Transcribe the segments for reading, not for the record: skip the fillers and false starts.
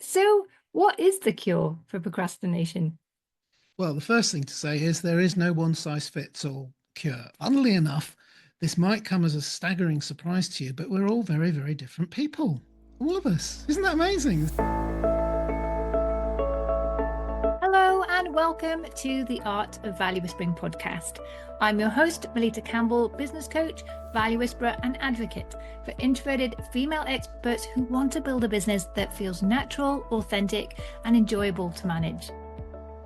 So, what is the cure for procrastination? Well, the first thing to say is there is no one size fits all cure. Funnily enough, this might come as a staggering surprise to you, but we're all very, very different people. All of us. Isn't that amazing? Hello, and welcome to the Art of Value Whispering podcast. I'm your host, Melitta Campbell, business coach, value whisperer, and advocate for introverted female experts who want to build a business that feels natural, authentic, and enjoyable to manage.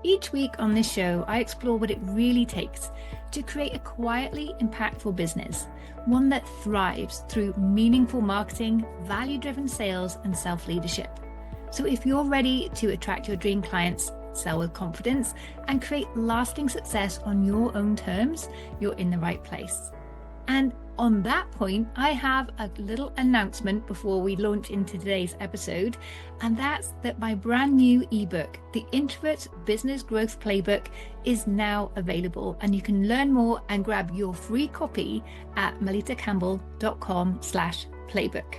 Each week on this show, I explore what it really takes to create a quietly impactful business, one that thrives through meaningful marketing, value-driven sales, and self-leadership. So if you're ready to attract your dream clients, sell with confidence, and create lasting success on your own terms, you're in the right place. And on that point, I have a little announcement before we launch into today's episode, and that's that my brand new ebook, The Introvert's Business Growth Playbook, is now available, and you can learn more and grab your free copy at melittacampbell.com/playbook.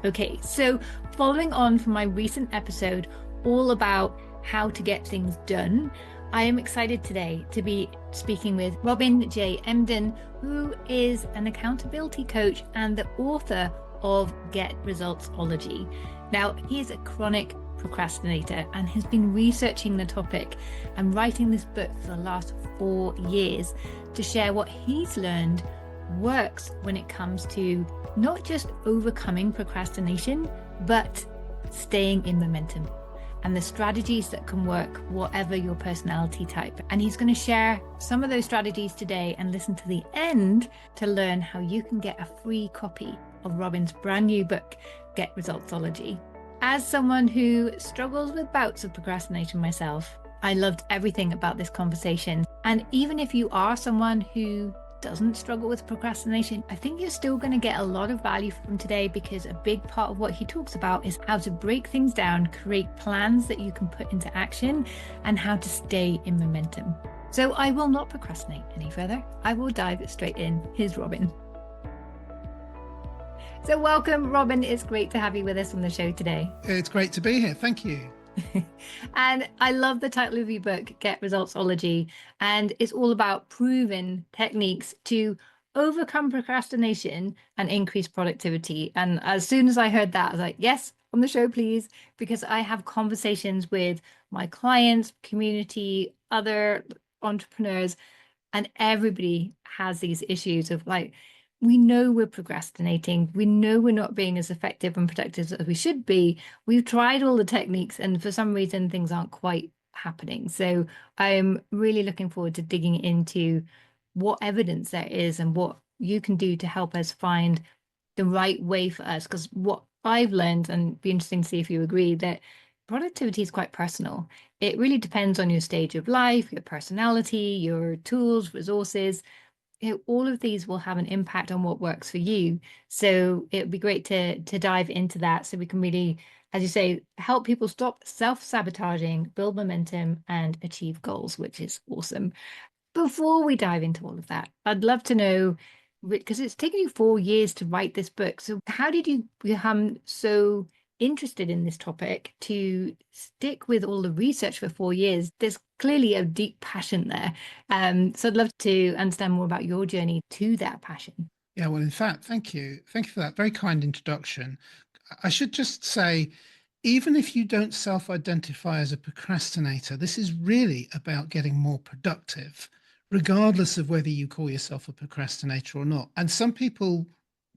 Okay, so following on from my recent episode all about how to get things done, I am excited today to be speaking with Robin J. Emdon, who is an accountability coach and the author of GetResultsology. Now, he is a chronic procrastinator and has been researching the topic and writing this book for the last 4 years to share what he's learned works when it comes to not just overcoming procrastination, but staying in momentum, and the strategies that can work whatever your personality type. And he's going to share some of those strategies today, and listen to the end to learn how you can get a free copy of Robin's brand new book, GetResultsology. As someone who struggles with bouts of procrastination myself, I loved everything about this conversation. And even if you are someone who doesn't struggle with procrastination, I think you're still going to get a lot of value from today, because a big part of what he talks about is how to break things down, create plans that you can put into action, and how to stay in momentum. So I will not procrastinate any further. I will dive straight in. Here's Robin. So welcome, Robin. It's great to have you with us on the show today. It's great to be here. Thank you. And I love the title of your book, GetResultsology, and it's all about proven techniques to overcome procrastination and increase productivity. And as soon as I heard that, I was like, yes, on the show, please, because I have conversations with my clients, community, other entrepreneurs, and everybody has these issues of like, we know we're procrastinating. We know we're not being as effective and productive as we should be. We've tried all the techniques, and for some reason, things aren't quite happening. So I'm really looking forward to digging into what evidence there is and what you can do to help us find the right way for us. Because what I've learned, and it'd be interesting to see if you agree, that productivity is quite personal. It really depends on your stage of life, your personality, your tools, resources. All of these will have an impact on what works for you. So it would be great to dive into that, so we can really, as you say, help people stop self-sabotaging, build momentum, and achieve goals, which is awesome. Before we dive into all of that, I'd love to know, because it's taken you 4 years to write this book. So how did you become so interested in this topic to stick with all the research for 4 years? There's clearly a deep passion there. So I'd love to understand more about your journey to that passion. Yeah, well, in fact, thank you. Thank you for that very kind introduction. I should just say, even if you don't self-identify as a procrastinator, this is really about getting more productive, regardless of whether you call yourself a procrastinator or not. And some people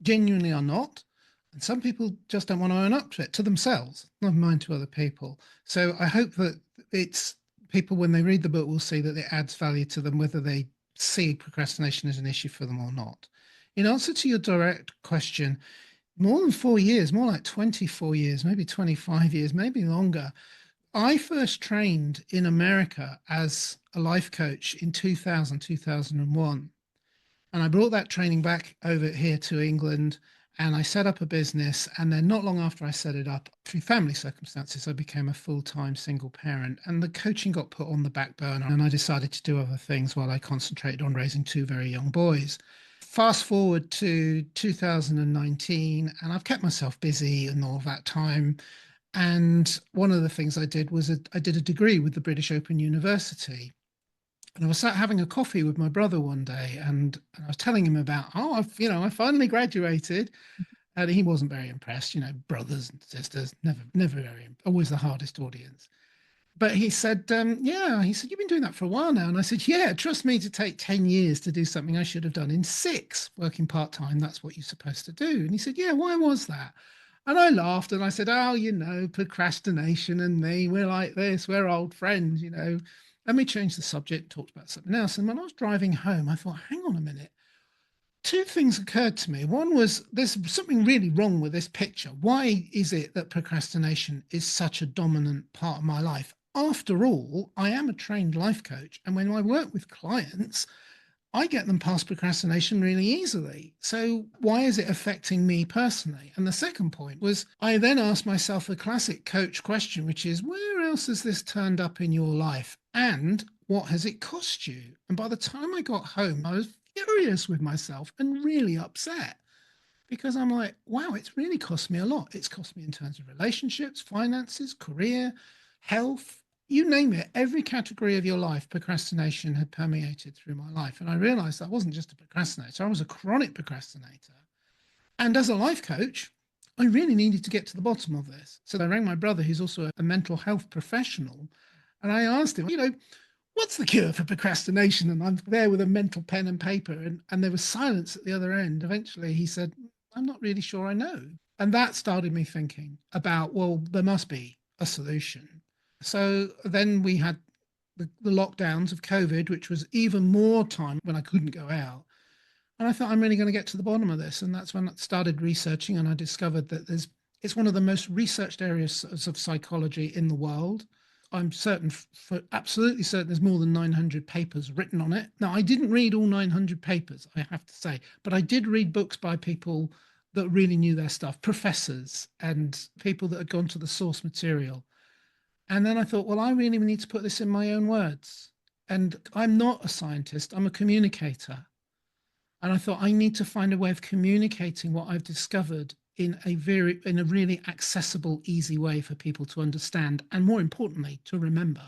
genuinely are not, and some people just don't want to own up to it, to themselves, never mind to other people. So I hope that it's people, when they read the book, will see that it adds value to them, whether they see procrastination as an issue for them or not. In answer to your direct question, more than 4 years, more like 24 years, maybe 25 years, maybe longer. I first trained in America as a life coach in 2000, 2001. And I brought that training back over here to England, and I set up a business. And then not long after I set it up, through family circumstances, I became a full-time single parent, and the coaching got put on the back burner, and I decided to do other things while I concentrated on raising 2 very young boys. Fast forward to 2019, and I've kept myself busy and all that time. And one of the things I did was I did a degree with the British Open University. And I was sat having a coffee with my brother one day, and I was telling him about, oh, I finally graduated. And he wasn't very impressed. Brothers and sisters, never very, always the hardest audience. But he said, yeah, he said, you've been doing that for a while now. And I said, yeah, trust me to take 10 years to do something I should have done in 6, working part time. That's what you're supposed to do. And he said, yeah, why was that? And I laughed and I said, oh, procrastination and me, we're like this, we're old friends. Let me change the subject, talked about something else. And when I was driving home, I thought, hang on a minute. Two things occurred to me. One was there's something really wrong with this picture. Why is it that procrastination is such a dominant part of my life? After all, I am a trained life coach. And when I work with clients, I get them past procrastination really easily. So why is it affecting me personally? And the second point was I then asked myself the classic coach question, which is where else has this turned up in your life? And what has it cost you? And by the time I got home, I was furious with myself and really upset because I'm like, wow, it's really cost me a lot. It's cost me in terms of relationships, finances, career, health, you name it. Every category of your life, procrastination had permeated through my life. And I realized I wasn't just a procrastinator, I was a chronic procrastinator. And as a life coach, I really needed to get to the bottom of this. So I rang my brother, who's also a mental health professional, and I asked him, what's the cure for procrastination? And I'm there with a mental pen and paper, and there was silence at the other end. Eventually, he said, I'm not really sure I know. And that started me thinking about, well, there must be a solution. So then we had the lockdowns of COVID, which was even more time when I couldn't go out. And I thought, I'm really going to get to the bottom of this. And that's when I started researching, and I discovered that it's one of the most researched areas of psychology in the world. I'm certain, for absolutely certain, there's more than 900 papers written on it. Now, I didn't read all 900 papers, I have to say, but I did read books by people that really knew their stuff, professors and people that had gone to the source material. And then I thought, well, I really need to put this in my own words. And I'm not a scientist, I'm a communicator. And I thought I need to find a way of communicating what I've discovered in a really accessible, easy way for people to understand and more importantly, to remember.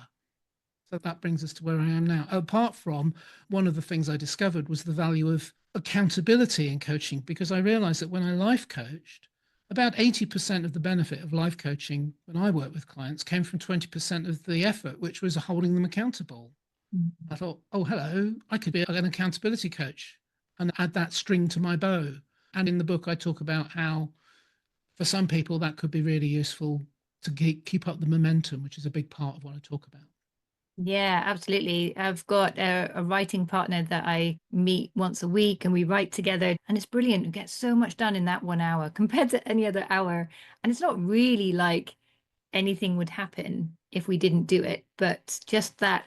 So that brings us to where I am now. Apart from one of the things I discovered was the value of accountability in coaching, because I realized that when I life coached, about 80% of the benefit of life coaching when I work with clients came from 20% of the effort, which was holding them accountable. I thought, oh, hello, I could be an accountability coach and add that string to my bow. And in the book, I talk about how for some people that could be really useful to keep up the momentum, which is a big part of what I talk about. Yeah, absolutely. I've got a writing partner that I meet once a week and we write together, and it's brilliant. We get so much done in that 1 hour compared to any other hour. And it's not really like anything would happen if we didn't do it, but just that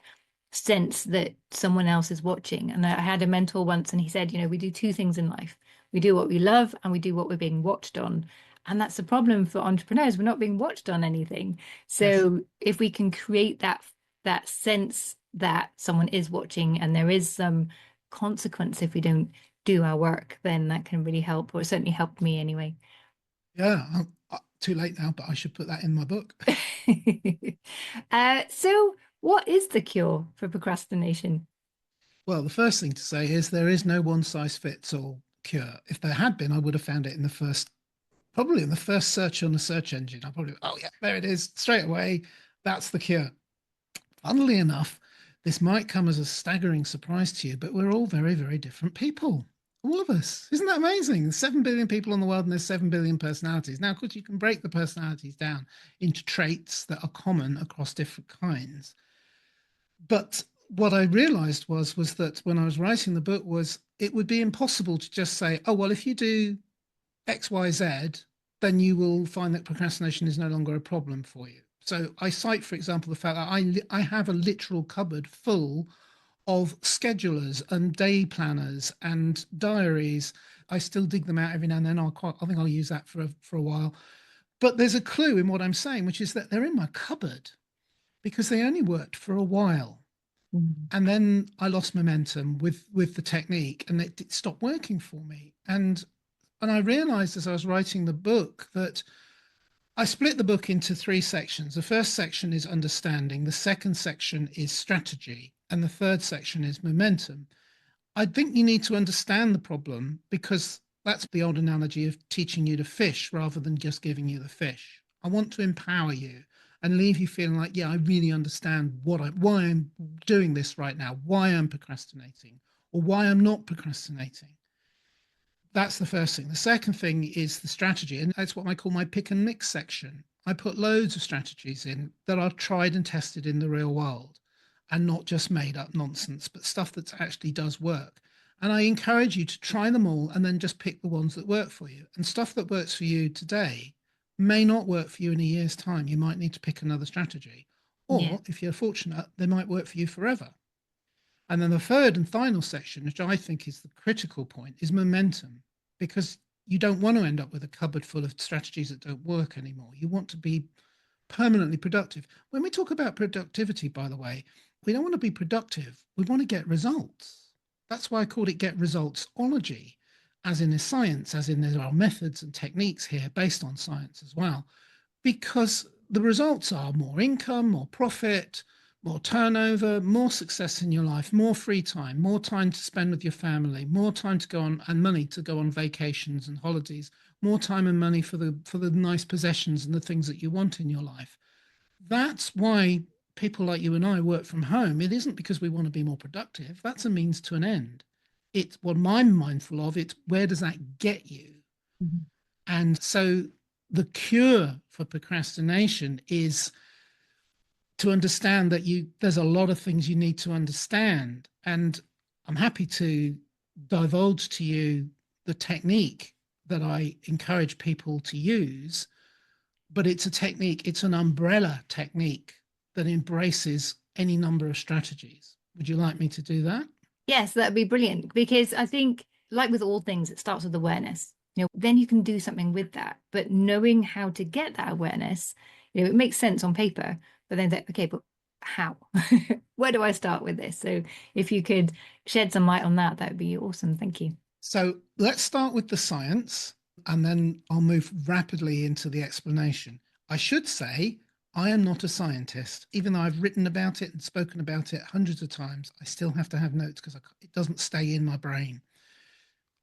sense that someone else is watching. And I had a mentor once, and he said, we do two things in life. We do what we love and we do what we're being watched on. And that's the problem for entrepreneurs. We're not being watched on anything. Yes. So if we can create that sense that someone is watching and there is some consequence if we don't do our work, then that can really help, or it certainly helped me anyway. Yeah. Too late now, but I should put that in my book. So what is the cure for procrastination? Well, the first thing to say is there is no one size fits all cure. If there had been, I would have found it probably in the first search on the search engine. I probably, oh yeah, there it is, straight away. That's the cure. Funnily enough, this might come as a staggering surprise to you, but we're all very, very different people. All of us. Isn't that amazing? There's 7 billion people in the world and there's 7 billion personalities. Now, of course, you can break the personalities down into traits that are common across different kinds. But what I realized was that when I was writing the book was it would be impossible to just say, oh, well, if you do X, Y, Z, then you will find that procrastination is no longer a problem for you. So I cite, for example, the fact that I have a literal cupboard full of schedulers and day planners and diaries. I still dig them out every now and then. I think I'll use that for a while. But there's a clue in what I'm saying, which is that they're in my cupboard because they only worked for a while. Mm. And then I lost momentum with the technique and it stopped working for me. And I realized as I was writing the book that I split the book into three sections. The first section is understanding, the second section is strategy, and the third section is momentum. I think you need to understand the problem because that's the old analogy of teaching you to fish rather than just giving you the fish. I want to empower you and leave you feeling like, yeah, I really understand why I'm doing this right now, why I'm procrastinating, or why I'm not procrastinating. That's the first thing. The second thing is the strategy, and that's what I call my pick and mix section. I put loads of strategies in that are tried and tested in the real world and not just made up nonsense, but stuff that actually does work. And I encourage you to try them all and then just pick the ones that work for you. And stuff that works for you today may not work for you in a year's time. You might need to pick another strategy. Yeah. Or if you're fortunate, they might work for you forever. And then the third and final section, which I think is the critical point, is momentum, because you don't want to end up with a cupboard full of strategies that don't work anymore. You want to be permanently productive. When we talk about productivity, by the way, we don't want to be productive. We want to get results. That's why I called it GetResultsology, as in a science, as in there are methods and techniques here based on science as well, because the results are more income, more profit, more turnover, more success in your life, more free time, more time to spend with your family, more time to go on and money to go on vacations and holidays, more time and money for the nice possessions and the things that you want in your life. That's why people like you and I work from home. It isn't because we want to be more productive. That's a means to an end. It's what I'm mindful of. It's where does that get you? Mhm. And so the cure for procrastination is to understand that there's a lot of things you need to understand. And I'm happy to divulge to you the technique that I encourage people to use, but it's a technique, it's an umbrella technique that embraces any number of strategies. Would you like me to do that? Yes, that'd be brilliant because I think, like with all things, it starts with awareness. Then you can do something with that. But knowing how to get that awareness, it makes sense on paper, but then think, okay, but how? Where do I start with this? So if you could shed some light on that, that would be awesome. Thank you. So let's start with the science and then I'll move rapidly into the explanation. I should say I am not a scientist. Even though I've written about it and spoken about it hundreds of times, I still have to have notes because it doesn't stay in my brain.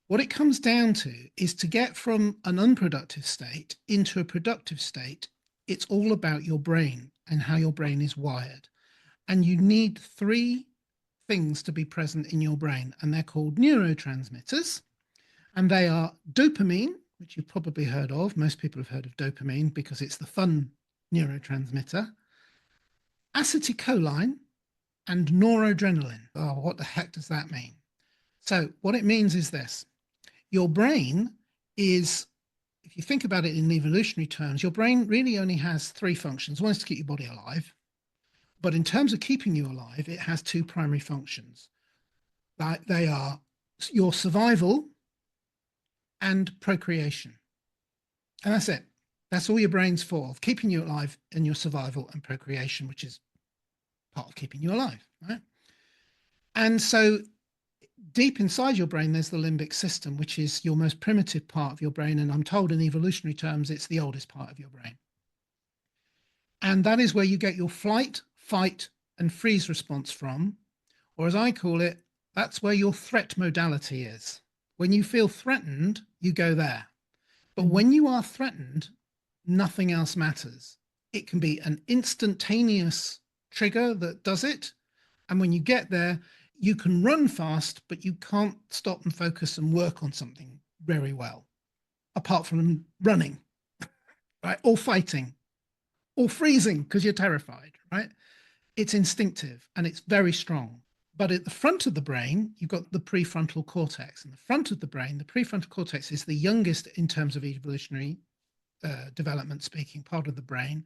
What it comes down to is to get from an unproductive state into a productive state. It's all about your brain and how your brain is wired. And you need three things to be present in your brain, and they're called neurotransmitters. And they are dopamine, which you've probably heard of. Most people have heard of dopamine because it's the fun neurotransmitter, acetylcholine, and noradrenaline. Oh, what the heck does that mean? So, what it means is this: your brain is, if you think about it in evolutionary terms, your brain really only has three functions. One is to keep your body alive. But in terms of keeping you alive, it has two primary functions. They are your survival and procreation. And that's it. That's all your brain's for, keeping you alive in your survival and procreation, which is part of keeping you alive, right? And so deep inside your brain, there's the limbic system, which is your most primitive part of your brain. And I'm told in evolutionary terms, it's the oldest part of your brain. And that is where you get your flight, fight, and freeze response from, or as I call it, that's where your threat modality is. When you feel threatened, you go there. But Mhm. when you are threatened, nothing else matters. It can be an instantaneous trigger that does it. And when you get there, you can run fast, but you can't stop and focus and work on something very well, apart from running, right? Or fighting, or freezing because you're terrified, right? It's instinctive and it's very strong. But at the front of the brain, you've got the prefrontal cortex. And the front of the brain, the prefrontal cortex is the youngest in terms of evolutionary development speaking part of the brain.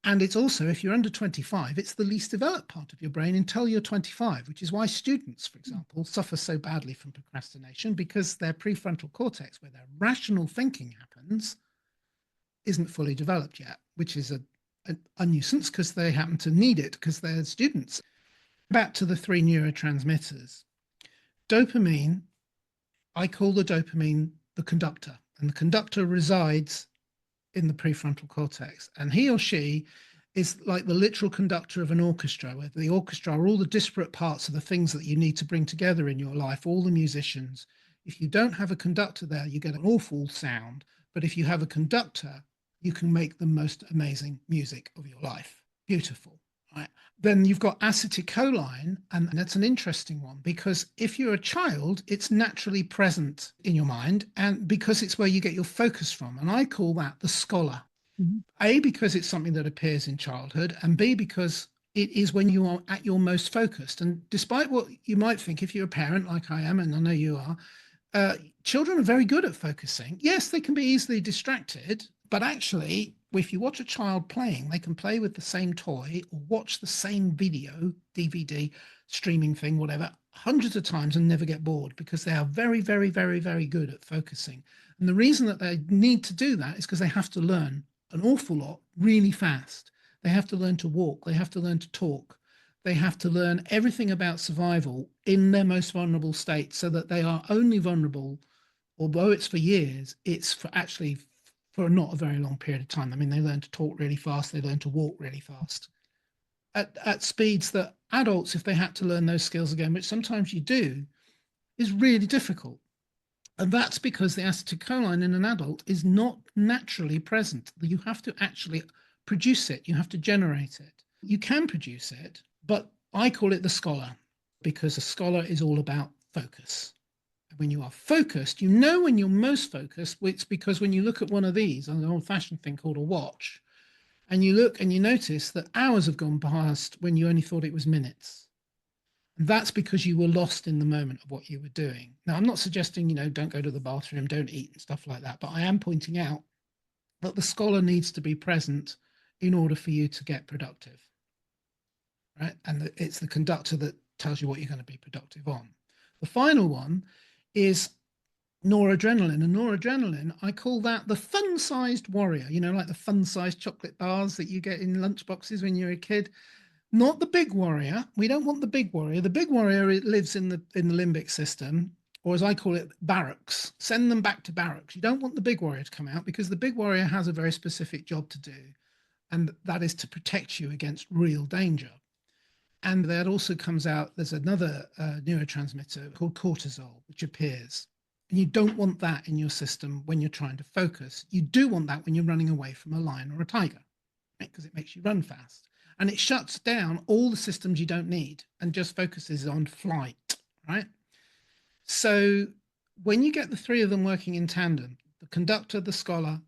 And it's also, if you're under 25, it's the least developed part of your brain until you're 25, which is why students, for example, suffer so badly from procrastination because their prefrontal cortex, where their rational thinking happens, isn't fully developed yet, which is a nuisance because they happen to need it because they're students. Back to the three neurotransmitters. Dopamine, I call the dopamine the conductor, and the conductor resides in the prefrontal cortex. And he or she is like the literal conductor of an orchestra, where the orchestra are all the disparate parts of the things that you need to bring together in your life, all the musicians. If you don't have a conductor there, you get an awful sound. But if you have a conductor, you can make the most amazing music of your life. Beautiful. Right. Then you've got acetylcholine, and that's an interesting one because if you're a child, it's naturally present in your mind, and because it's where you get your focus from. And I call that the scholar. A, because it's something that appears in childhood, and B, because it is when you are at your most focused. And despite what you might think, if you're a parent like I am, and I know you are, children are very good at focusing. Yes, they can be easily distracted, but actually, if you watch a child playing, they can play with the same toy or watch the same video, DVD, streaming thing, whatever, hundreds of times and never get bored because they are very, very, very, very good at focusing. And the reason that they need to do that is because they have to learn an awful lot really fast. They have to learn to walk, they have to learn to talk, they have to learn everything about survival in their most vulnerable state so that they are only vulnerable, although it's for years, it's for actually for not a very long period of time. I mean, they learn to talk really fast, they learn to walk really fast at speeds that adults, if they had to learn those skills again, which sometimes you do, is really difficult. And that's because the acetylcholine in an adult is not naturally present. You have to actually produce it, you have to generate it. You can produce it, but I call it the scholar because a scholar is all about focus. When you are focused, you know when you're most focused, it's because when you look at one of these, an old-fashioned thing called a watch, and you look and you notice that hours have gone past when you only thought it was minutes. And that's because you were lost in the moment of what you were doing. Now, I'm not suggesting, don't go to the bathroom, don't eat and stuff like that, but I am pointing out that the scholar needs to be present in order for you to get productive, right? And it's the conductor that tells you what you're going to be productive on. The final one is noradrenaline. And noradrenaline, I call that the fun-sized warrior, like the fun-sized chocolate bars that you get in lunchboxes when you're a kid. Not the big warrior. We don't want the big warrior. The big warrior, it lives in the limbic system, or as I call it, barracks. Send them back to barracks. You don't want the big warrior to come out because the big warrior has a very specific job to do, and that is to protect you against real danger. And that also comes out, there's another neurotransmitter called cortisol, which appears. And you don't want that in your system when you're trying to focus. You do want that when you're running away from a lion or a tiger, right? Because it makes you run fast. And it shuts down all the systems you don't need and just focuses on flight, right? So when you get the three of them working in tandem, the conductor, the scholar,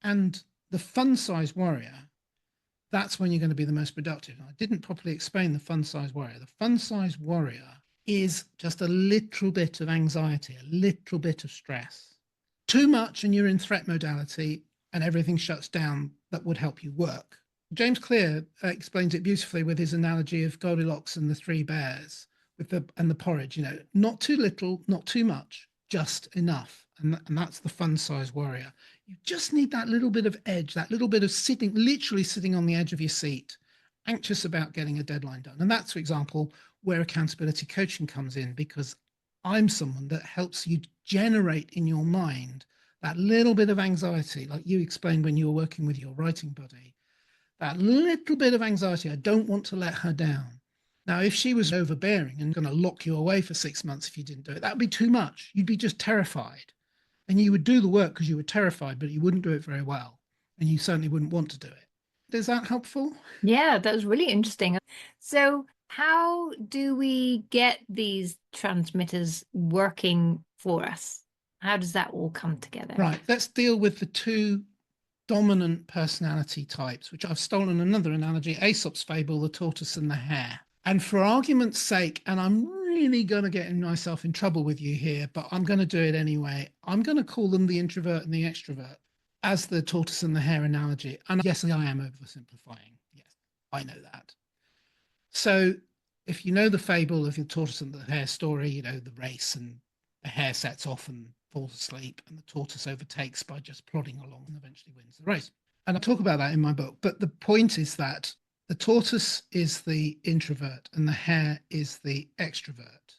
and the fun-sized warrior, that's when you're going to be the most productive. I didn't properly explain the fun-sized warrior. The fun-sized warrior is just a little bit of anxiety, a little bit of stress. Too much and you're in threat modality and everything shuts down that would help you work. James Clear explains it beautifully with his analogy of Goldilocks and the three bears and the porridge, not too little, not too much, just enough. And that's the fun-sized warrior. You just need that little bit of edge, that little bit of literally sitting on the edge of your seat, anxious about getting a deadline done. And that's, for example, where accountability coaching comes in, because I'm someone that helps you generate in your mind that little bit of anxiety, like you explained when you were working with your writing buddy, that little bit of anxiety. I don't want to let her down. Now, if she was overbearing and going to lock you away for 6 months if you didn't do it, that would be too much. You'd be just terrified. And you would do the work because you were terrified, but you wouldn't do it very well. And you certainly wouldn't want to do it. Is that helpful? Yeah, that was really interesting. So, how do we get these transmitters working for us? How does that all come together? Right. Let's deal with the two dominant personality types, which I've stolen another analogy, Aesop's fable, the tortoise and the hare. And for argument's sake, and I'm really going to get myself in trouble with you here, but I'm going to do it anyway. I'm going to call them the introvert and the extrovert as the tortoise and the hare analogy. And yes, I am oversimplifying. Yes, I know that. So if you know the fable of the tortoise and the hare story, the race, and the hare sets off and falls asleep and the tortoise overtakes by just plodding along and eventually wins the race. And I talk about that in my book. But the point is that the tortoise is the introvert and the hare is the extrovert.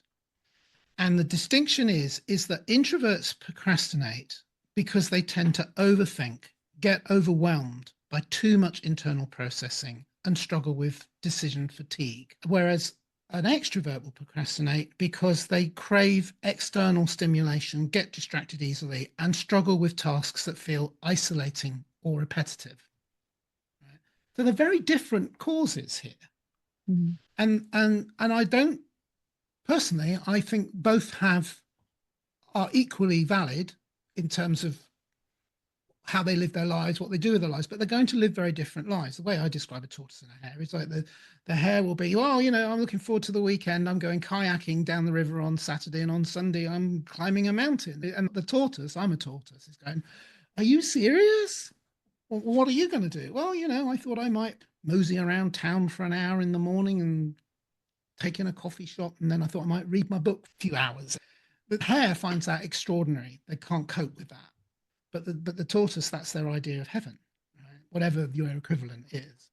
And the distinction is that introverts procrastinate because they tend to overthink, get overwhelmed by too much internal processing and struggle with decision fatigue. Whereas an extrovert will procrastinate because they crave external stimulation, get distracted easily, and struggle with tasks that feel isolating or repetitive. Right? So they're very different causes here. Mm-hmm. And I don't personally, I think both are equally valid in terms of how they live their lives, what they do with their lives, but they're going to live very different lives. The way I describe a tortoise and a hare is like the hare will be, well, I'm looking forward to the weekend. I'm going kayaking down the river on Saturday, and on Sunday I'm climbing a mountain. And the tortoise, I'm a tortoise, is going, are you serious? Well, what are you going to do? Well, I thought I might mosey around town for an hour in the morning and take in a coffee shop, and then I thought I might read my book for a few hours. The hare finds that extraordinary. They can't cope with that. But the tortoise, that's their idea of heaven, right? Whatever your equivalent is.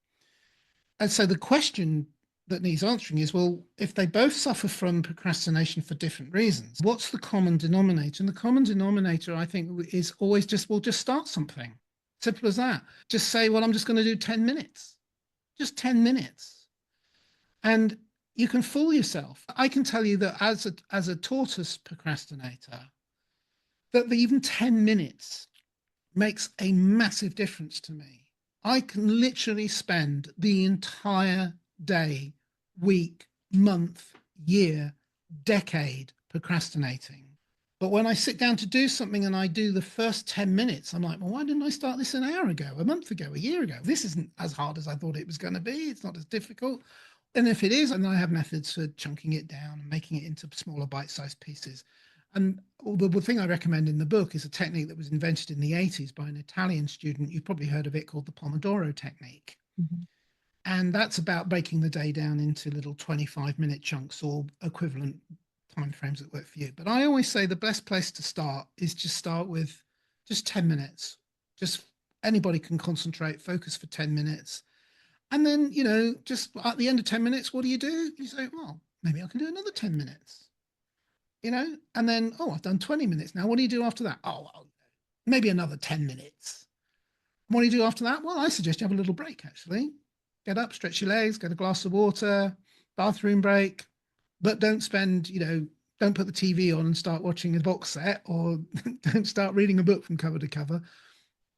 And so the question that needs answering is, well, if they both suffer from procrastination for different reasons, what's the common denominator? And the common denominator, I think, is always just start something. Simple as that. Just say, well, I'm just going to do 10 minutes. Just 10 minutes. And you can fool yourself. I can tell you that as a tortoise procrastinator, that even 10 minutes makes a massive difference to me. I can literally spend the entire day, week, month, year, decade procrastinating. But when I sit down to do something and I do the first 10 minutes, I'm like, well, why didn't I start this an hour ago, a month ago, a year ago? This isn't as hard as I thought it was going to be. It's not as difficult. And if it is, and I have methods for chunking it down and making it into smaller bite-sized pieces. And the thing I recommend in the book is a technique that was invented in the 80s by an Italian student. You've probably heard of it, called the Pomodoro technique. Mm-hmm. And that's about breaking the day down into little 25-minute chunks or equivalent time frames that work for you. But I always say the best place to start is just start with just 10 minutes. Just anybody can concentrate, focus for 10 minutes. And then, just at the end of 10 minutes, what do? You say, well, maybe I can do another 10 minutes. And then, oh, I've done 20 minutes now. What do you do after that? Oh, well, maybe another 10 minutes. What do you do after that? Well, I suggest you have a little break, actually. Get up, stretch your legs, get a glass of water, bathroom break, but don't don't put the TV on and start watching a box set, or don't start reading a book from cover to cover,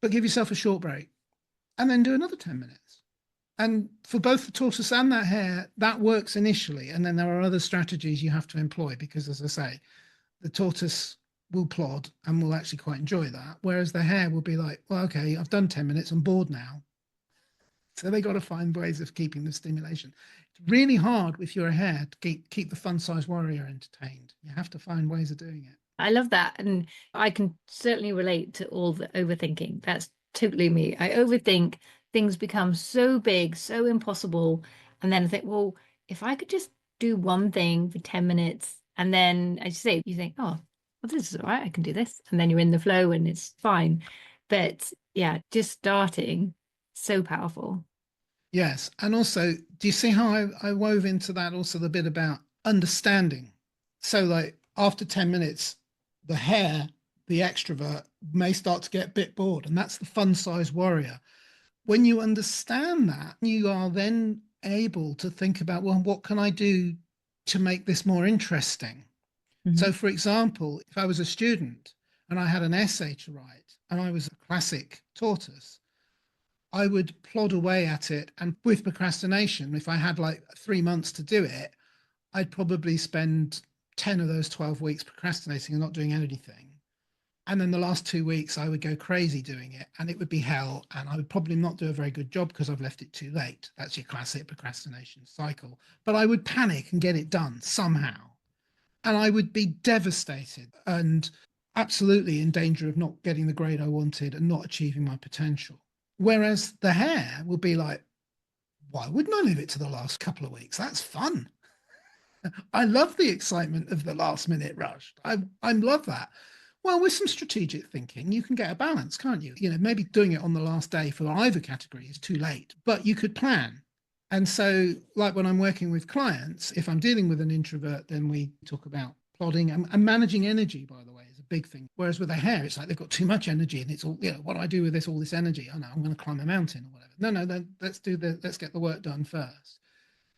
but give yourself a short break and then do another 10 minutes. And for both the tortoise and that hare, that works initially. And then there are other strategies you have to employ because, as I say, the tortoise will plod and will actually quite enjoy that. Whereas the hare will be like, well, okay, I've done 10 minutes, I'm bored now. So they got to find ways of keeping the stimulation. It's really hard if you're a hare to keep the fun-sized warrior entertained. You have to find ways of doing it. I love that. And I can certainly relate to all the overthinking. That's totally me. I overthink, things become so big, so impossible. And then I think, well, if I could just do one thing for 10 minutes, and then as you say, you think, oh, well, this is all right, I can do this. And then you're in the flow and it's fine. But yeah, just starting, so powerful. Yes. And also, do you see how I wove into that also the bit about understanding? So, like, after 10 minutes, the hare, the extrovert, may start to get a bit bored. And that's the fun size warrior. When you understand that, you are then able to think about, well, what can I do to make this more interesting? Mm-hmm. So, for example, if I was a student and I had an essay to write and I was a classic tortoise, I would plod away at it. And with procrastination, if I had like 3 months to do it, I'd probably spend 10 of those 12 weeks procrastinating and not doing anything. And then the last 2 weeks, I would go crazy doing it and it would be hell. And I would probably not do a very good job because I've left it too late. That's your classic procrastination cycle. But I would panic and get it done somehow. And I would be devastated and absolutely in danger of not getting the grade I wanted and not achieving my potential. Whereas the hare will be like, why wouldn't I leave it to the last couple of weeks? That's fun. I love the excitement of the last minute rush. I love that. Well, with some strategic thinking, you can get a balance, can't you? Maybe doing it on the last day for either category is too late, but you could plan. And so, like when I'm working with clients, if I'm dealing with an introvert, then we talk about plodding and managing energy, by the way, is a big thing. Whereas with their hair, it's like they've got too much energy and it's all, what do I do with all this energy? Oh no, I'm going to climb a mountain or whatever. No, then let's get the work done first.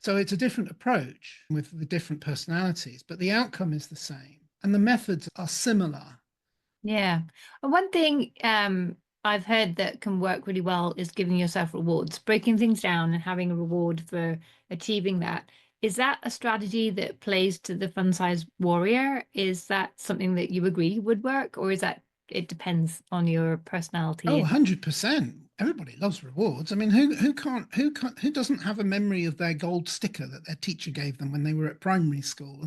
So it's a different approach with the different personalities, but the outcome is the same and the methods are similar. Yeah. And one thing I've heard that can work really well is giving yourself rewards, breaking things down and having a reward for achieving that. Is that a strategy that plays to the fun size warrior? Is that something that you agree would work, or is that it depends on your personality Oh, and 100%. Everybody loves rewards. I mean, who doesn't have a memory of their gold sticker that their teacher gave them when they were at primary school?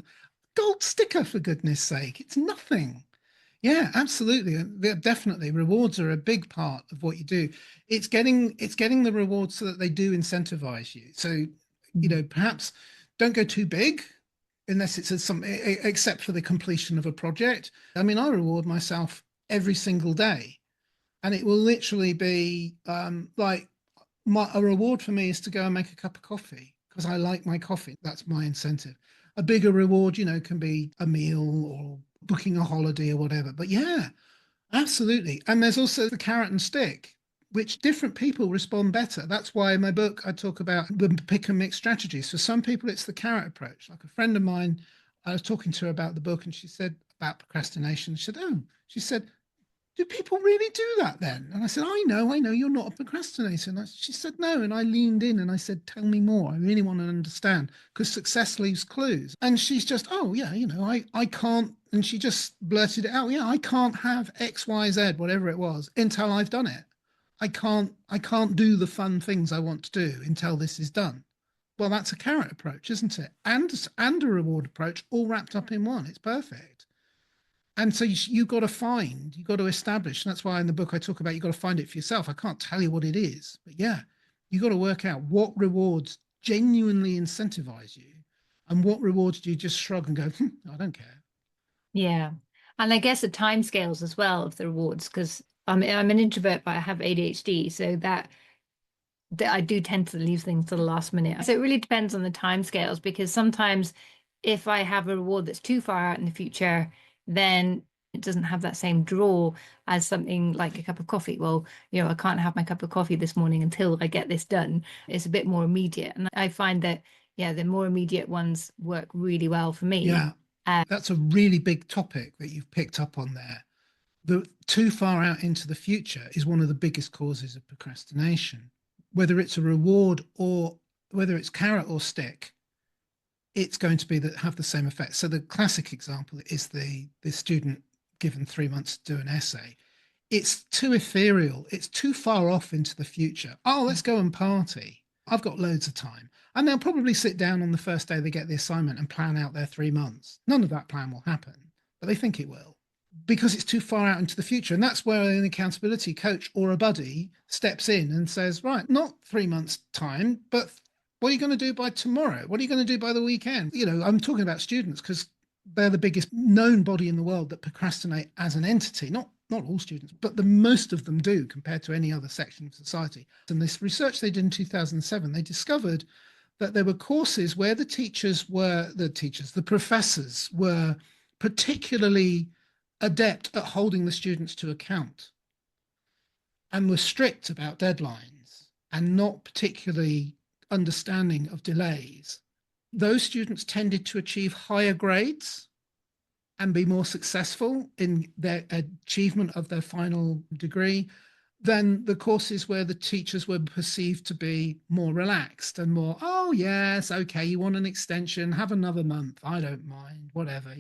Gold sticker, for goodness sake. It's nothing. Yeah, absolutely. Definitely. Rewards are a big part of what you do. It's getting the rewards so that they do incentivize you. So, perhaps don't go too big unless it's except for the completion of a project. I mean, I reward myself every single day. And it will literally be like a reward for me is to go and make a cup of coffee because I like my coffee. That's my incentive. A bigger reward, can be a meal or booking a holiday or whatever. But yeah, absolutely. And there's also the carrot and stick, which different people respond better. That's why in my book, I talk about the pick and mix strategies. For some people, it's the carrot approach. Like a friend of mine, I was talking to her about the book and she said about procrastination. She said, do people really do that then? And I said, I know, you're not a procrastinator. And she said, no. And I leaned in and I said, tell me more. I really want to understand because success leaves clues. And she's just, oh, yeah, I can't. And she just blurted it out. Yeah, I can't have X, Y, Z, whatever it was, until I've done it. I can't do the fun things I want to do until this is done. Well, that's a carrot approach, isn't it? And a reward approach all wrapped up in one. It's perfect. And so you've got to establish. And that's why in the book I talk about you've got to find it for yourself. I can't tell you what it is, but yeah, you've got to work out what rewards genuinely incentivize you and what rewards do you just shrug and go, I don't care. yeah. And I guess the time scales as well of the rewards, because I'm an introvert, but I have ADHD, so that I do tend to leave things to the last minute. So it really depends on the time scales because sometimes if I have a reward that's too far out in the future, then it doesn't have that same draw as something like a cup of coffee. Well, I can't have my cup of coffee this morning until I get this done. It's a bit more immediate. And I find that, yeah, the more immediate ones work really well for me. Yeah, that's a really big topic that you've picked up on there. The too far out into the future is one of the biggest causes of procrastination. Whether it's a reward or whether it's carrot or stick, it's going to be that have the same effect. So the classic example is the student given 3 months to do an essay. It's too ethereal. It's too far off into the future. Oh, let's go and party. I've got loads of time. And they'll probably sit down on the first day they get the assignment and plan out their 3 months. None of that plan will happen, but they think it will because it's too far out into the future. And that's where an accountability coach or a buddy steps in and says, right, not 3 months' time, but what are you going to do by tomorrow? What are you going to do by the weekend? I'm talking about students because they're the biggest known body in the world that procrastinate as an entity, not all students, but the most of them do compared to any other section of society. And this research they did in 2007, they discovered that there were courses where the professors were particularly adept at holding the students to account and were strict about deadlines and not particularly understanding of delays. Those students tended to achieve higher grades and be more successful in their achievement of their final degree than the courses where the teachers were perceived to be more relaxed and more, oh, yes, okay, you want an extension, have another month, I don't mind, whatever.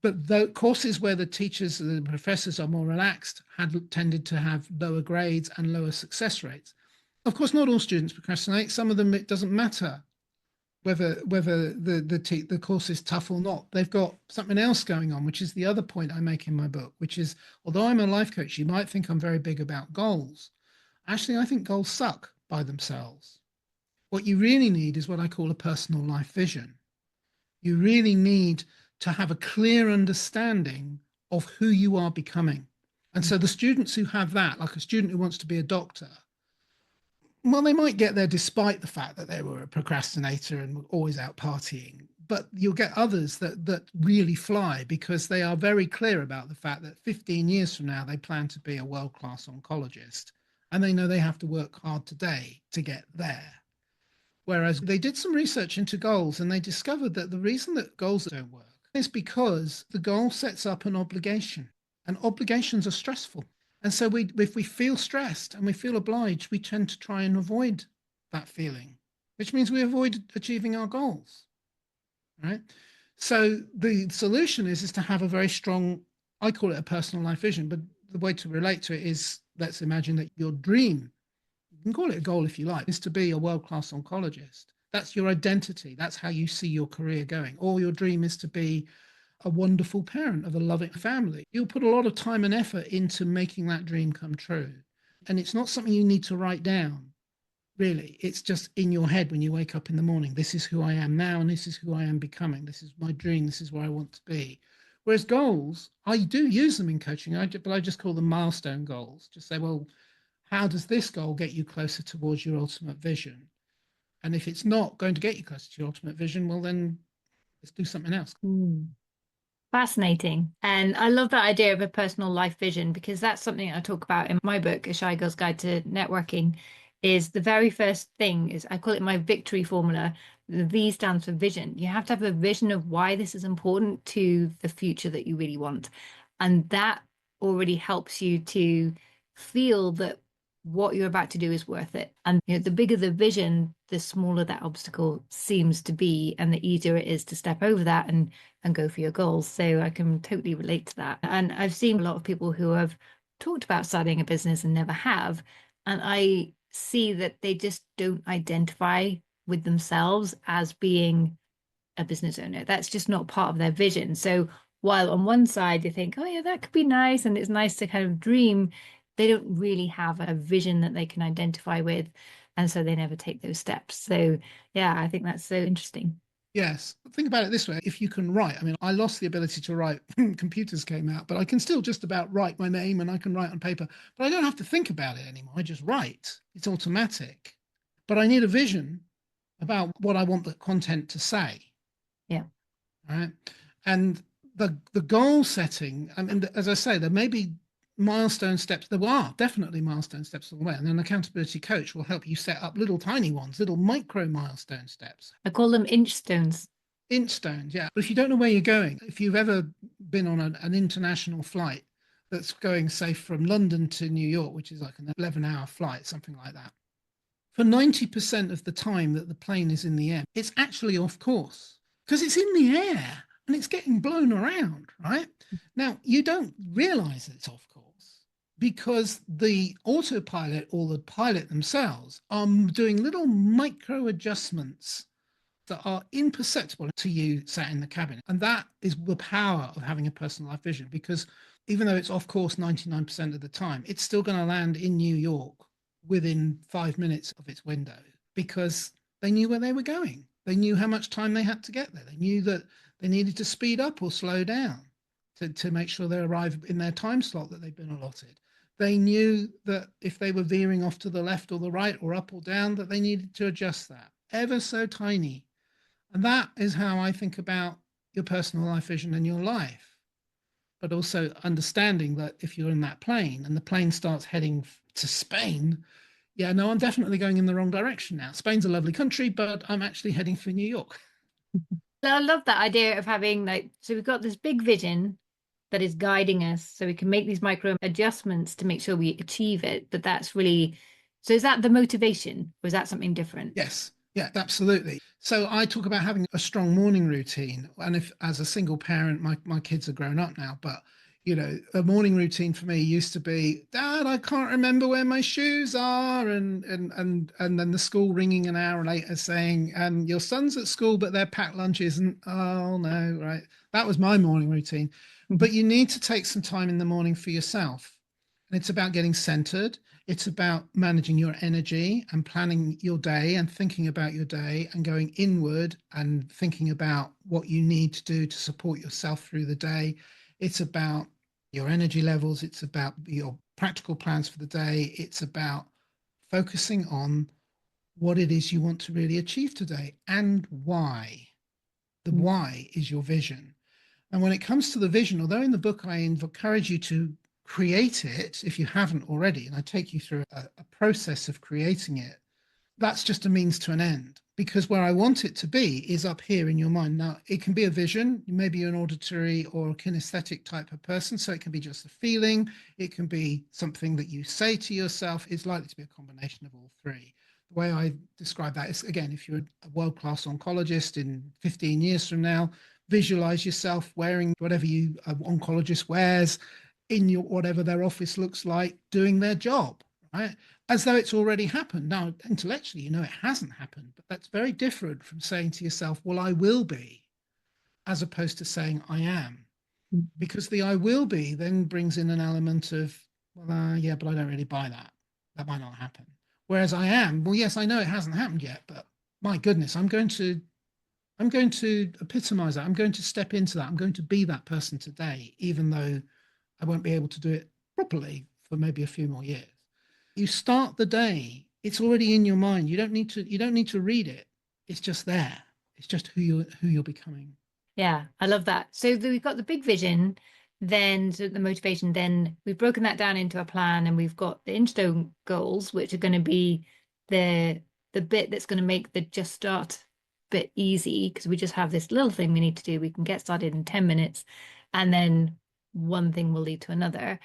But the courses where the teachers and the professors are more relaxed had tended to have lower grades and lower success rates. Of course, not all students procrastinate. Some of them, it doesn't matter whether the course is tough or not. They've got something else going on, which is the other point I make in my book, which is, although I'm a life coach, you might think I'm very big about goals. Actually, I think goals suck by themselves. What you really need is what I call a personal life vision. You really need to have a clear understanding of who you are becoming. And so the students who have that, like a student who wants to be a doctor, well, they might get there despite the fact that they were a procrastinator and were always out partying. but you'll get others that really fly because they are very clear about the fact that 15 years from now they plan to be a world-class oncologist, and they know they have to work hard today to get there. Whereas they did some research into goals, and they discovered that the reason that goals don't work is because the goal sets up an obligation, and obligations are stressful. And so if we feel stressed and we feel obliged, we tend to try and avoid that feeling, which means we avoid achieving our goals, right? So the solution is to have a very strong, I call it a personal life vision, but the way to relate to it is, let's imagine that your dream, you can call it a goal if you like, is to be a world-class oncologist. That's your identity. That's how you see your career going. Or your dream is to be a wonderful parent of a loving family. You'll put a lot of time and effort into making that dream come true. And it's not something you need to write down, really. It's just in your head when you wake up in the morning. This is who I am now, and this is who I am becoming. This is my dream. This is where I want to be. Whereas goals, I do use them in coaching, but I just call them milestone goals. Just say, well, how does this goal get you closer towards your ultimate vision? And if it's not going to get you closer to your ultimate vision, well, then let's do something else. Mm. Fascinating. And I love that idea of a personal life vision because that's something I talk about in my book, A Shy Girl's Guide to Networking, is the very first thing is I call it my victory formula. The V stands for vision. You have to have a vision of why this is important to the future that you really want. And that already helps you to feel that what you're about to do is worth it. And the bigger the vision, the smaller that obstacle seems to be, and the easier it is to step over that and go for your goals. So I can totally relate to that. And I've seen a lot of people who have talked about starting a business and never have. And I see that they just don't identify with themselves as being a business owner. That's just not part of their vision. So while on one side you think, oh yeah, that could be nice, and it's nice to kind of dream, they don't really have a vision that they can identify with. And so they never take those steps. So yeah, I think that's so interesting. Yes. Think about it this way. If you can write, I mean, I lost the ability to write when computers came out, but I can still just about write my name and I can write on paper, but I don't have to think about it anymore. I just write. It's automatic. But I need a vision about what I want the content to say. Yeah. Right. And the goal setting, I mean, as I say, there may be milestone steps. There are definitely milestone steps all the way. And an accountability coach will help you set up little tiny ones, little micro milestone steps. I call them inch stones. Inch stones, yeah. But if you don't know where you're going, if you've ever been on an international flight that's going, say, from London to New York, which is like an 11-hour flight, something like that, for 90% of the time that the plane is in the air, it's actually off course because it's in the air and it's getting blown around, right? Now, you don't realize it's off course because the autopilot or the pilot themselves are doing little micro adjustments that are imperceptible to you sat in the cabin. And that is the power of having a personal life vision, because even though it's off course 99% of the time, it's still going to land in New York within 5 minutes of its window because they knew where they were going. They knew how much time they had to get there. They knew that they needed to speed up or slow down to make sure they arrive in their time slot that they've been allotted. They knew that if they were veering off to the left or the right or up or down, that they needed to adjust that ever so tiny. And that is how I think about your personal life vision in your life. But also understanding that if you're in that plane and the plane starts heading to Spain, yeah, no, I'm definitely going in the wrong direction now. Spain's a lovely country, but I'm actually heading for New York. I love that idea of having like, so we've got this big vision that is guiding us so we can make these micro adjustments to make sure we achieve it. But that's really, so is that the motivation or is that something different? Yes, yeah, absolutely. So I talk about having a strong morning routine. And if as a single parent, my kids are grown up now, but a morning routine for me used to be, Dad, I can't remember where my shoes are, and then the school ringing an hour later saying, your son's at school, but their packed lunch isn't. Oh no, right. That was my morning routine. But you need to take some time in the morning for yourself. And it's about getting centered. It's about managing your energy and planning your day and thinking about your day and going inward and thinking about what you need to do to support yourself through the day. It's about your energy levels. It's about your practical plans for the day. It's about focusing on what it is you want to really achieve today and why. The why is your vision. And when it comes to the vision, although in the book I encourage you to create it if you haven't already, and I take you through a process of creating it, that's just a means to an end, because where I want it to be is up here in your mind. Now, it can be a vision. Maybe you're an auditory or a kinesthetic type of person, so it can be just a feeling. It can be something that you say to yourself. It's likely to be a combination of all three. The way I describe that is, again, if you're a world-class oncologist in 15 years from now, visualize yourself wearing whatever you an oncologist wears in your whatever their office looks like, doing their job, right? As though it's already happened. Now, intellectually, you know it hasn't happened, but that's very different from saying to yourself, well, I will be, as opposed to saying I am. Because the I will be then brings in an element of, well, yeah, but I don't really buy that. That might not happen. Whereas I am, well, yes, I know it hasn't happened yet, but my goodness, I'm going to epitomize that. I'm going to step into that. I'm going to be that person today, even though I won't be able to do it properly for maybe a few more years. You start the day, it's already in your mind. You don't need to read it. It's just there. It's just who you're becoming. Yeah, I love that. So we've got the big vision, then so the motivation, then we've broken that down into a plan, and we've got the Instone goals, which are going to be the bit that's going to make the just start bit easy, because we just have this little thing we need to do. We can get started in 10 minutes, and then one thing will lead to another.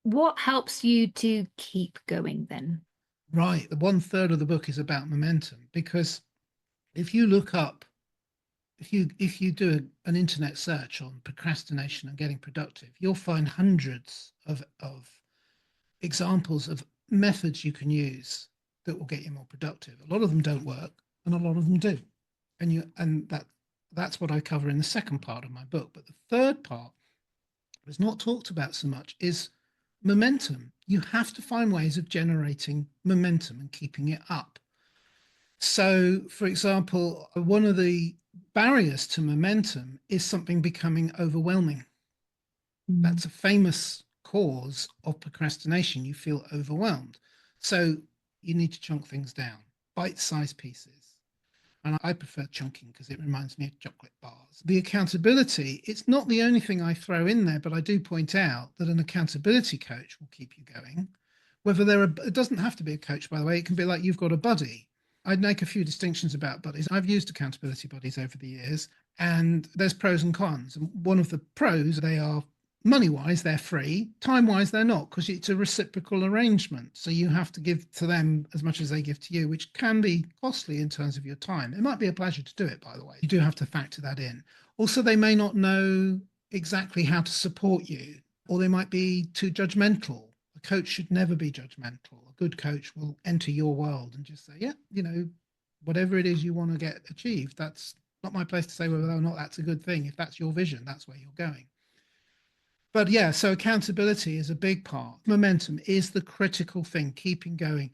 What helps you to keep going then? Right. The 1/3 of the book is about momentum, because if you look up, if you do an internet search on procrastination and getting productive, you'll find hundreds of examples of methods you can use that will get you more productive. A lot of them don't work, and a lot of them do. That's what I cover in the second part of my book. But the third part is not talked about so much is momentum. You have to find ways of generating momentum and keeping it up. So, for example, one of the barriers to momentum is something becoming overwhelming. That's a famous cause of procrastination. You feel overwhelmed. So you need to chunk things down, bite-sized pieces. And I prefer chunking because it reminds me of chocolate bars. The accountability, it's not the only thing I throw in there, but I do point out that an accountability coach will keep you going. Whether it doesn't have to be a coach, by the way, it can be like you've got a buddy. I'd make a few distinctions about buddies. I've used accountability buddies over the years, and there's pros and cons. And one of the pros, they are money wise, they're free. Time wise, they're not, because it's a reciprocal arrangement. So you have to give to them as much as they give to you, which can be costly in terms of your time. It might be a pleasure to do it, by the way. You do have to factor that in. Also, they may not know exactly how to support you, or they might be too judgmental. A coach should never be judgmental. A good coach will enter your world and just say, yeah, whatever it is you want to get achieved, that's not my place to say whether or not that's a good thing. If that's your vision, that's where you're going. But yeah, so accountability is a big part. Momentum is the critical thing, keeping going.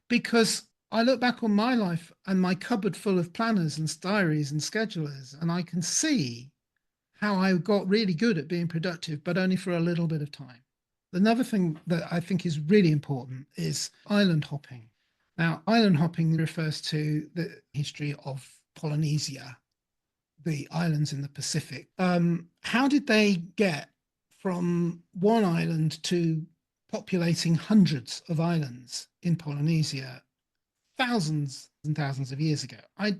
Because I look back on my life and my cupboard full of planners and diaries and schedulers, and I can see how I got really good at being productive, but only for a little bit of time. Another thing that I think is really important is island hopping. Now, island hopping refers to the history of Polynesia, the islands in the Pacific. How did they get from one island to populating hundreds of islands in Polynesia thousands and thousands of years ago? I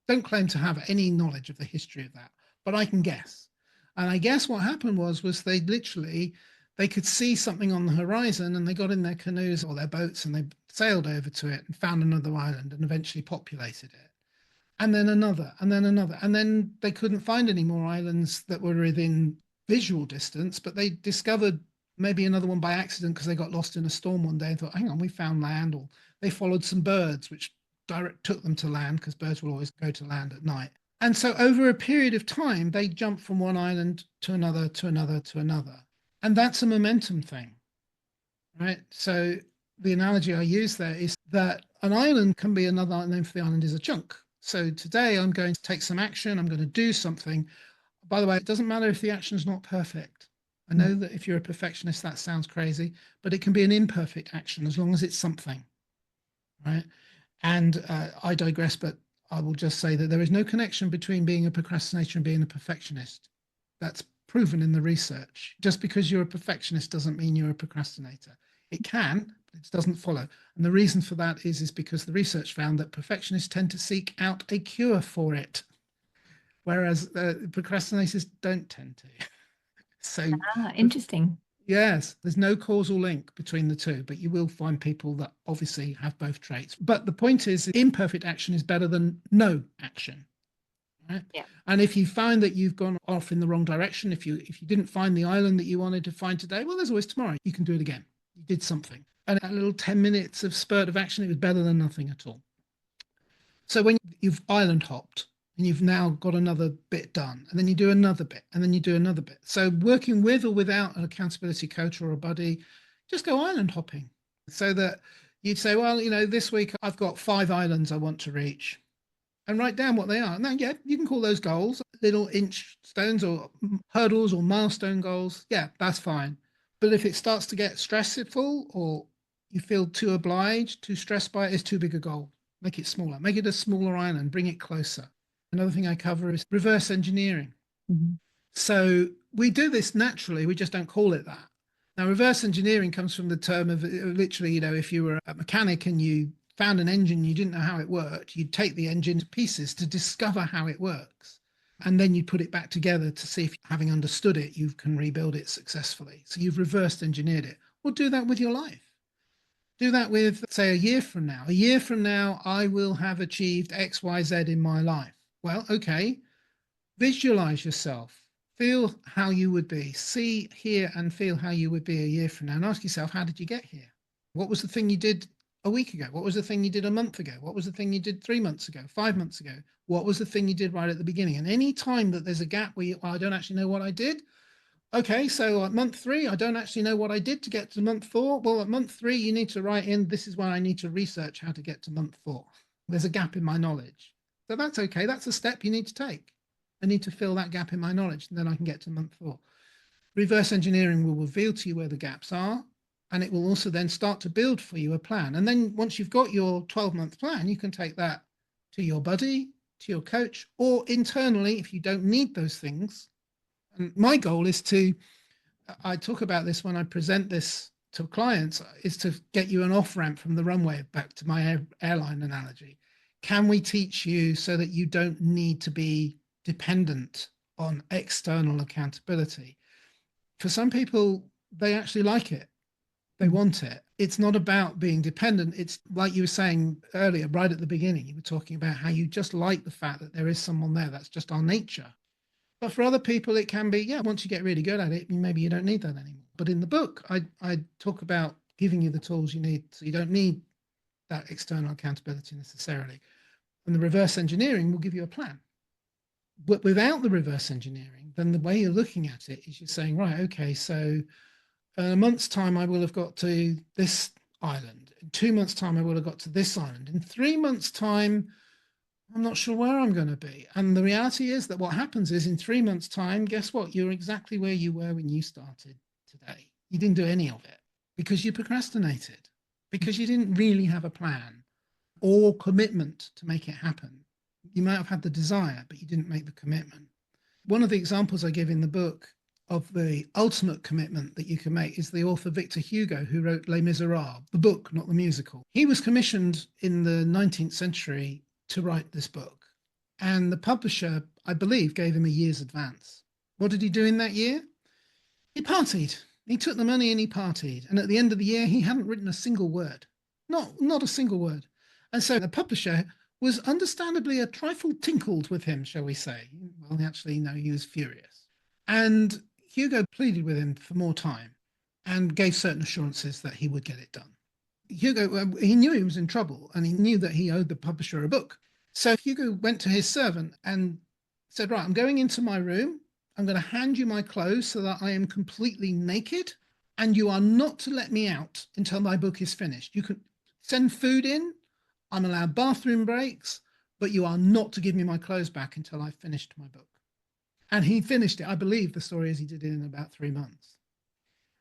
don't claim to have any knowledge of the history of that, but I can guess. And I guess what happened was they could see something on the horizon, and they got in their canoes or their boats and they sailed over to it and found another island and eventually populated it. And then another, and then another. And then they couldn't find any more islands that were within visual distance, but they discovered maybe another one by accident because they got lost in a storm one day and thought, hang on, we found land. Or they followed some birds, which took them to land, because birds will always go to land at night. And so over a period of time, they jumped from one island to another, to another, to another. And that's a momentum thing, right? So the analogy I use there is that an island can be, another name for the island is a chunk. So today I'm going to take some action. I'm going to do something. By the way, it doesn't matter if the action is not perfect. I know that if you're a perfectionist, that sounds crazy, but it can be an imperfect action as long as it's something, right? And I digress, but I will just say that there is no connection between being a procrastinator and being a perfectionist. That's proven in the research. Just because you're a perfectionist doesn't mean you're a procrastinator. It can, but it doesn't follow. And the reason for that is because the research found that perfectionists tend to seek out a cure for it, whereas procrastinators don't tend to. So, Ah, interesting. yes, there's no causal link between the two, but you will find people that obviously have both traits. But the point is, imperfect action is better than no action. Right? Yeah. And if you find that you've gone off in the wrong direction, if you didn't find the island that you wanted to find today, well, there's always tomorrow. You can do it again. You did something. And that little 10 minutes of spurt of action, it was better than nothing at all. So when you've island hopped and you've now got another bit done, and then you do another bit, and then you do another bit. So working with or without an accountability coach or a buddy, just go island hopping so that you'd say, well, this week I've got 5 islands I want to reach, and write down what they are. Now, yeah, you can call those goals, little inch stones or hurdles or milestone goals. Yeah, that's fine. But if it starts to get stressful or you feel too obliged, too stressed by it, it's too big a goal. Make it smaller. Make it a smaller island. Bring it closer. Another thing I cover is reverse engineering. Mhm. So we do this naturally. We just don't call it that. Now, reverse engineering comes from the term of literally, if you were a mechanic and you found an engine, you didn't know how it worked, you'd take the engine to pieces to discover how it works. And then you put it back together to see if, having understood it, you can rebuild it successfully. So you've reversed engineered it. Well, do that with your life. Do that with, say, a year from now. A year from now, I will have achieved X, Y, Z in my life. Well, okay, visualize yourself. Feel how you would be. See, hear, and feel how you would be a year from now. And ask yourself, how did you get here? What was the thing you did a week ago? What was the thing you did a month ago? What was the thing you did 3 months ago, 5 months ago? What was the thing you did right at the beginning? And any time that there's a gap where I don't actually know what I did. Okay, so at month 3, I don't actually know what I did to get to month 4. Well, at month 3, you need to write in, this is where I need to research how to get to month 4. There's a gap in my knowledge. So that's okay. That's a step you need to take. I need to fill that gap in my knowledge, and then I can get to month 4. Reverse engineering will reveal to you where the gaps are, and it will also then start to build for you a plan. And then once you've got your 12-month plan, you can take that to your buddy, to your coach, or internally if you don't need those things. And my goal is I talk about this when I present this to clients, is to get you an off ramp from the runway, back to my airline analogy. Can we teach you so that you don't need to be dependent on external accountability? For some people, they actually like it. They want it. It's not about being dependent. It's like you were saying earlier, right at the beginning, you were talking about how you just like the fact that there is someone there. That's just our nature. But for other people, it can be, yeah, once you get really good at it, maybe you don't need that anymore. But in the book, I talk about giving you the tools you need. So you don't need that external accountability necessarily. And the reverse engineering will give you a plan. But without the reverse engineering, then the way you're looking at it is you're saying, right, okay, so in a month's time, I will have got to this island. In 2 months' time, I will have got to this island. In 3 months' time, I'm not sure where I'm going to be. And the reality is that what happens is in 3 months' time, guess what? You're exactly where you were when you started today. You didn't do any of it because you procrastinated, because you didn't really have a plan or commitment to make it happen. You might have had the desire, but you didn't make the commitment. One of the examples I give in the book of the ultimate commitment that you can make is the author Victor Hugo, who wrote Les Miserables, the book, not the musical. He was commissioned in the 19th century to write this book. And the publisher, I believe, gave him a year's advance. What did he do in that year? He partied. He took the money and he partied. And at the end of the year, he hadn't written a single word. Not a single word. And so the publisher was understandably a trifle tinkled with him, shall we say. Well, actually, no, he was furious. And Hugo pleaded with him for more time and gave certain assurances that he would get it done. Hugo, he knew he was in trouble and he knew that he owed the publisher a book. So Hugo went to his servant and said, right, I'm going into my room. I'm going to hand you my clothes so that I am completely naked. And you are not to let me out until my book is finished. You can send food in. I'm allowed bathroom breaks, but you are not to give me my clothes back until I've finished my book. And he finished it. I believe the story is he did it in about 3 months.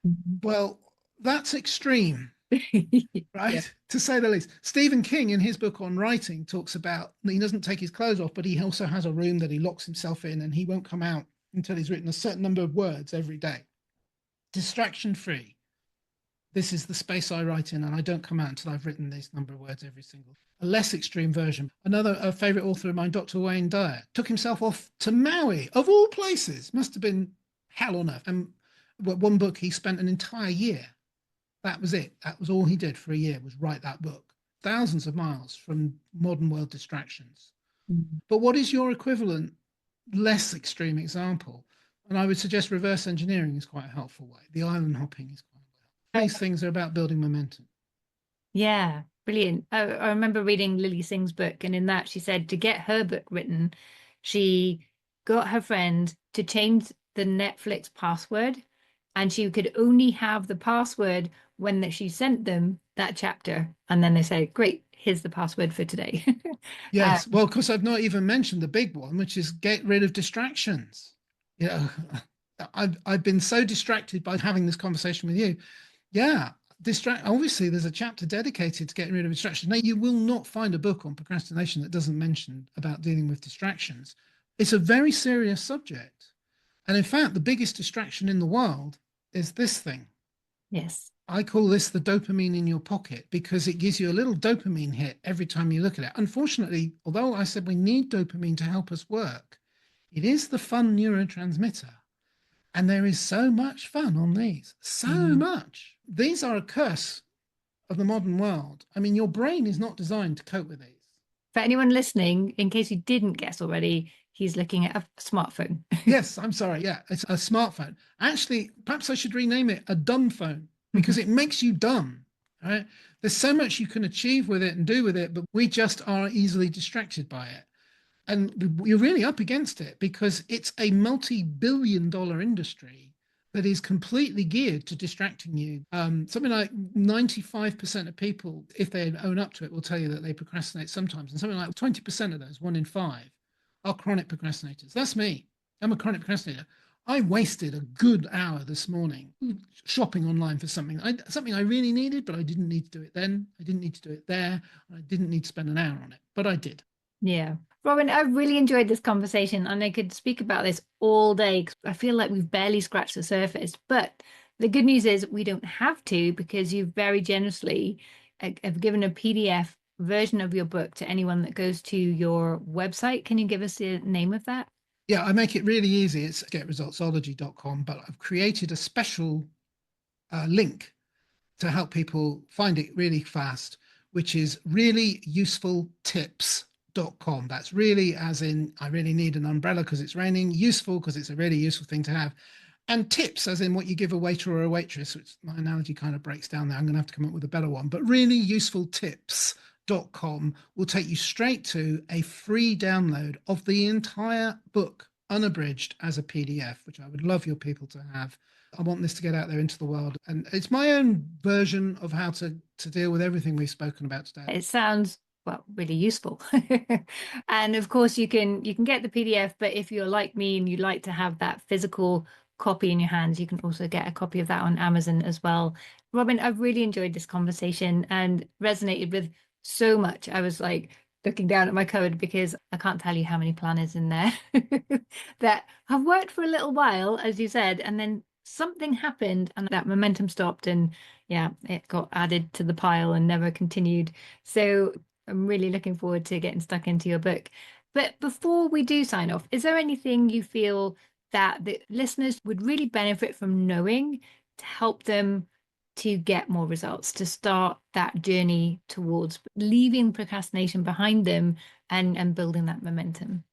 Mhm. Well, that's extreme. Yeah. right? To say the least. Stephen King, in his book on writing, talks about he doesn't take his clothes off, but he also has a room that he locks himself in and he won't come out until he's written a certain number of words every day. Distraction free. This is the space I write in, and I don't come out until I've written this number of words every single. A less extreme version. Another favorite author of mine, Dr. Wayne Dyer, took himself off to Maui, of all places. Must have been hell on earth. And one book, he spent an entire year. That was it. That was all he did for a year, was write that book. Thousands of miles from modern world distractions. Mm. But what is your equivalent, less extreme example? And I would suggest reverse engineering is quite a helpful way. The island hopping is quite well. These things are about building momentum. Yeah, brilliant. I remember reading Lily Singh's book, and in that she said to get her book written, she got her friend to change the Netflix password, and she could only have the password when she sent them that chapter. And then they say, great, here's the password for today. Uh, Yes. Well, of course, I've not even mentioned the big one, which is get rid of distractions. You know, I've been so distracted by having this conversation with you. Yeah, distract. Obviously, there's a chapter dedicated to getting rid of distractions. Now, you will not find a book on procrastination that doesn't mention about dealing with distractions. It's a very serious subject, and in fact, the biggest distraction in the world is this thing. yes. I call this the dopamine in your pocket because it gives you a little dopamine hit every time you look at it. Unfortunately, although I said we need dopamine to help us work, it is the fun neurotransmitter. And there is so much fun on these, so Mm. much. These are a curse of the modern world. I mean, your brain is not designed to cope with these. For anyone listening, in case you didn't guess already, he's looking at a smartphone. Yes, I'm sorry. Yeah, it's a smartphone. Actually, perhaps I should rename it a dumb phone because it makes you dumb. Right? There's so much you can achieve with it and do with it, but we just are easily distracted by it. And you're really up against it because it's a multi-billion-dollar industry that is completely geared to distracting you. Something like 95% of people, if they own up to it, will tell you that they procrastinate sometimes. And something like 20% of those, one in five, are chronic procrastinators. That's me. I'm a chronic procrastinator. I wasted a good hour this morning shopping online for something I really needed, but I didn't need to do it then. I didn't need to do it there. I didn't need to spend an hour on it, but I did. Yeah. Robin, I've really enjoyed this conversation and I could speak about this all day because I feel like we've barely scratched the surface. But the good news is we don't have to because you very generously have given a PDF version of your book to anyone that goes to your website. Can you give us the name of that? Yeah, I make it really easy. It's getresultsology.com, but I've created a special link to help people find it really fast, which is reallyusefultips.com. That's really as in, I really need an umbrella because it's raining, useful because it's a really useful thing to have, and tips as in what you give a waiter or a waitress, which my analogy kind of breaks down there. I'm going to have to come up with a better one, but really useful tips.com will take you straight to a free download of the entire book unabridged as a PDF, which I would love your people to have. I want this to get out there into the world. And it's my own version of how to deal with everything we've spoken about today. It sounds well really useful. And of course you can get the PDF, but if you're like me and you like to have that physical copy in your hands, you can also get a copy of that on Amazon as well. Robin, I've really enjoyed this conversation and resonated with so much. I was like looking down at my code because I can't tell you how many planners in there that have worked for a little while, as you said, and then something happened and that momentum stopped and yeah, it got added to the pile and never continued. So I'm really looking forward to getting stuck into your book. But before we do sign off, is there anything you feel that the listeners would really benefit from knowing to help them to get more results, to start that journey towards leaving procrastination behind them and building that momentum?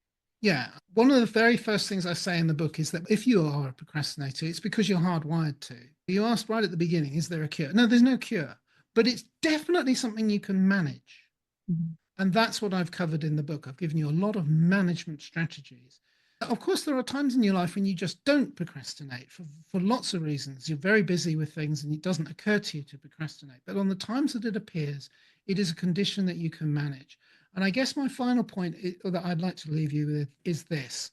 Yeah. One of the very first things I say in the book is that if you are a procrastinator, it's because you're hardwired to. You asked right at the beginning, is there a cure? No, there's no cure, but it's definitely something you can manage. Mhm. And that's what I've covered in the book. I've given you a lot of management strategies. Of course, there are times in your life when you just don't procrastinate for lots of reasons. You're very busy with things and it doesn't occur to you to procrastinate. But on the times that it appears, it is a condition that you can manage. And I guess my final point that I'd like to leave you with is this.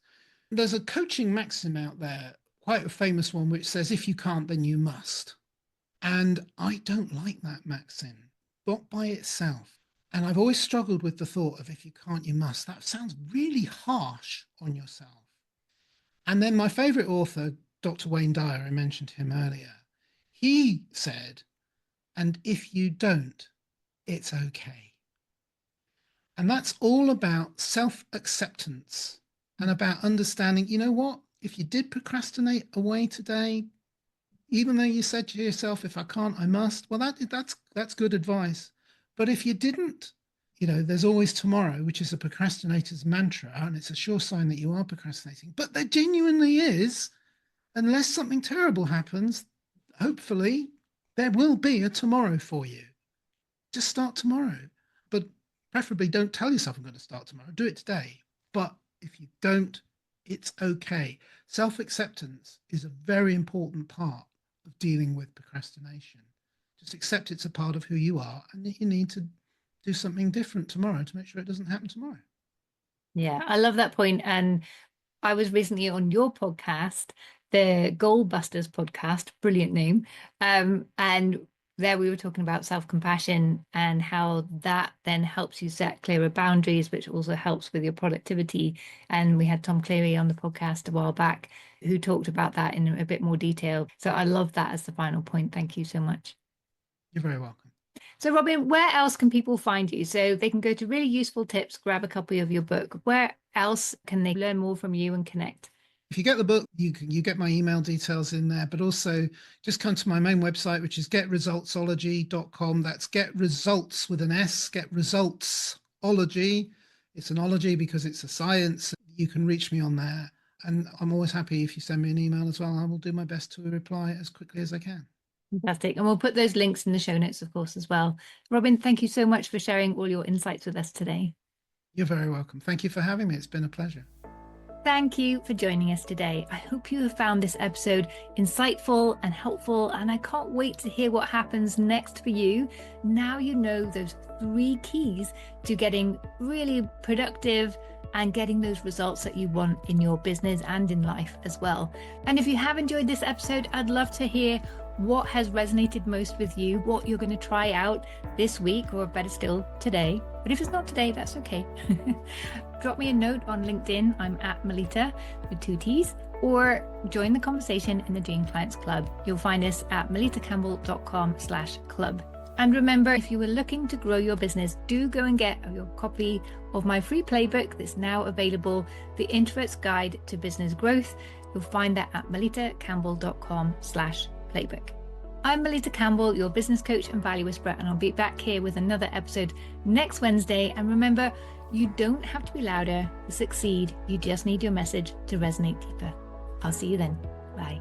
There's a coaching maxim out there, quite a famous one, which says, if you can't, then you must. And I don't like that maxim, not by itself. And I've always struggled with the thought of if you can't, you must. That sounds really harsh on yourself. And then my favorite author, Dr. Wayne Dyer, I mentioned him earlier, he said, and if you don't, it's okay. And that's all about self-acceptance and about understanding, you know what? If you did procrastinate away today, even though you said to yourself, if I can't, I must, well, that's good advice. But if you didn't, there's always tomorrow, which is a procrastinator's mantra, and it's a sure sign that you are procrastinating. But there genuinely is, unless something terrible happens, hopefully there will be a tomorrow for you. Just start tomorrow. But preferably don't tell yourself I'm going to start tomorrow. Do it today. But if you don't, it's okay. Self-acceptance is a very important part of dealing with procrastination. Just accept it's a part of who you are and that you need to do something different tomorrow to make sure it doesn't happen tomorrow. Yeah, I love that point. And I was recently on your podcast, the Goal Busters podcast, brilliant name. And there we were talking about self-compassion and how that then helps you set clearer boundaries, which also helps with your productivity. And we had Tom Cleary on the podcast a while back who talked about that in a bit more detail. So I love that as the final point. Thank you so much. You're very welcome. So, Robin, where else can people find you? So they can go to Really Useful Tips, grab a copy of your book. Where else can they learn more from you and connect? If you get the book, you get my email details in there, but also just come to my main website, which is getresultsology.com. That's get results with an S, getresultsology. It's an ology because it's a science. You can reach me on there. And I'm always happy if you send me an email as well. I will do my best to reply as quickly as I can. Fantastic. And we'll put those links in the show notes, of course, as well. Robin, thank you so much for sharing all your insights with us today. You're very welcome. Thank you for having me. It's been a pleasure. Thank you for joining us today. I hope you have found this episode insightful and helpful, and I can't wait to hear what happens next for you. Now you know those 3 keys to getting really productive and getting those results that you want in your business and in life as well. And if you have enjoyed this episode, I'd love to hear what has resonated most with you, what you're going to try out this week, or better still, today. But if it's not today, that's okay. Drop me a note on LinkedIn. I'm at Melitta with 2 T's, or join the conversation in the Dream Clients Club. You'll find us at melittacampbell.com/club. And remember, if you were looking to grow your business, do go and get your copy of my free playbook that's now available, The Introvert's Guide to Business Growth. You'll find that at melittacampbell.com/playbook. I'm Melitta Campbell, your business coach and value whisperer, and I'll be back here with another episode next Wednesday. And remember, you don't have to be louder to succeed. You just need your message to resonate deeper. I'll see you then. Bye.